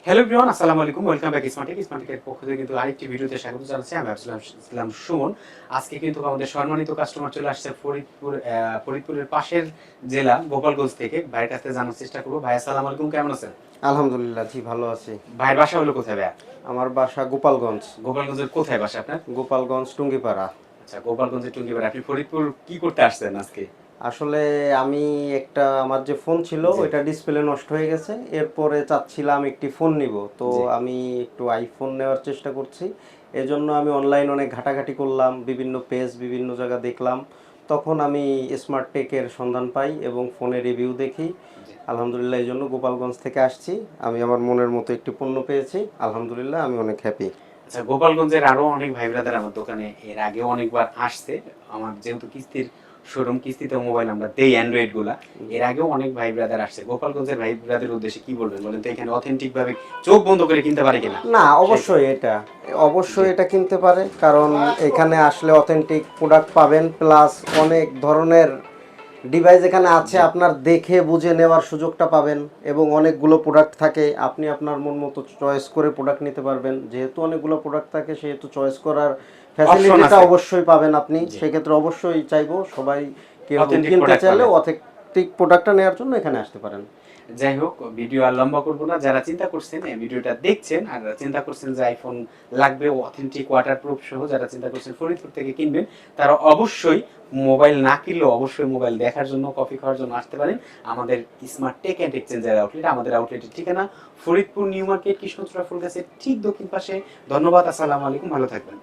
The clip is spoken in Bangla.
হ্যালো এভরিওয়ান, আসসালামু আলাইকুম। ওয়েলকাম ব্যাক স্মার্টেকের পক্ষ থেকে কিন্তু আরেকটি ভিডিওতে স্বাগত জানাচ্ছি। আমি ইসলাম সুমন। আজকে কিন্তু আমাদের সম্মানিত কাস্টমার চলে আসছে ফরিদপুরের পাশের জেলা গোপালগঞ্জ থেকে। ভাইয়ের কাছ থেকে জানার চেষ্টা করবো। ভাই আসসালামু আলাইকুম, কেমন আছেন? আলহামদুলিল্লাহ, জি ভালো আছি। ভাইয়ের বাসা হলো কোথায় ভাইয়া? আমার বাসা গোপালগঞ্জ। গোপালগঞ্জের কোথায় বাসা আপনার? গোপালগঞ্জ টুঙ্গিপাড়া। আচ্ছা, গোপালগঞ্জের টুঙ্গিপাড়া। আপনি ফরিদপুর কি করতে আসছেন আজকে? আসলে আমি আমার যে ফোন ছিল জি ওইটা ডিসপ্লে নষ্ট হয়ে গেছে, এরপরে চাচ্ছিলাম একটি ফোন নিব, তো জি আমি একটু আইফোন নেওয়ার চেষ্টা করছি। এজন্য আমি অনলাইন অনেক ঘাটাঘাটি করলাম, বিভিন্ন পেজ বিভিন্ন জায়গা দেখলাম। তখন আমি স্মার্ট টেকের সন্ধান পাই এবং ফোনের রিভিউ দেখি। জি। আলহামদুলিল্লাহ, এই জন্য গোপালগঞ্জ থেকে আসছি। আমি আমার মনের মতো একটি পণ্য পেয়েছি, আলহামদুলিল্লাহ আমি অনেক হ্যাপি। আচ্ছা, গোপালগঞ্জের আরো অনেক ভাই ব্রাদার আমার দোকানে এর আগেও অনেকবার আসছে। আমার যেহেতু কিস্তির শোরুম, কিস্তিতে মোবাইল আমরা দেই অ্যান্ড্রয়েড গুলা। এর আগেও অনেক ভাই ব্রাদার আসছে। গোপালগঞ্জের ভাই ব্রাদারের উদ্দেশ্যে কি বলবেন বলেন তো? এখানে অথেন্টিক ভাবে চোখ বন্ধ করে কিনতে পারে কিনা? না, সেই জি অবশ্যই এটা কিনতে পারে, কারণ এখানে আসলে অথেন্টিক প্রোডাক্ট পাবেন, প্লাস অনেক ধরনের ডিভাইস এখানে আছে, জি আপনার দেখে বুঝে নেওয়ার সুযোগটা পাবেন। এবং অনেকগুলো প্রোডাক্ট থাকে, আপনি আপনার মন মতো চয়েস করে প্রোডাক্ট নিতে পারবেন। যেহেতু অনেকগুলো প্রোডাক্ট থাকে, সেহেতু চয়েস করার অপশন ফ্যাসিলিটিটা আছে। অবশ্যই পাবেন আপনি। জি, সেক্ষেত্রে অবশ্যই চাইবো সবাই কেউ অথেন্টিক কিনতে প্রোডাক্ট চাইলে পাবেন। অথেন্টিক প্রোডাক্টটা নেওয়ার জন্য এখানে আসতে পারেন। যাই হোক, ভিডিও আর লম্বা করবো না। যারা চিন্তা করছেন এই ভিডিওটা দেখছেন আর চিন্তা করছেন যে আইফোন লাগবে অথেন্টিক ওয়াটারপ্রুফ সহ, যারা চিন্তা করছেন ফরিদপুর থেকে কিনবেন, তারা অবশ্যই মোবাইল না কিনলেও অবশ্যই মোবাইল দেখার জন্য, কফি খাওয়ার জন্য আসতে পারেন আমাদের স্মার্ট টেক অ্যান্ড এক্সচেঞ্জের আউটলেট। আমাদের আউটলেটের ঠিকানা ফরিদপুর নিউ মার্কেট, কৃষ্ণচূড়া ফুলগাছের ঠিক দক্ষিণ পাশে। ধন্যবাদ, আসসালামু আলাইকুম, ভালো থাকবেন।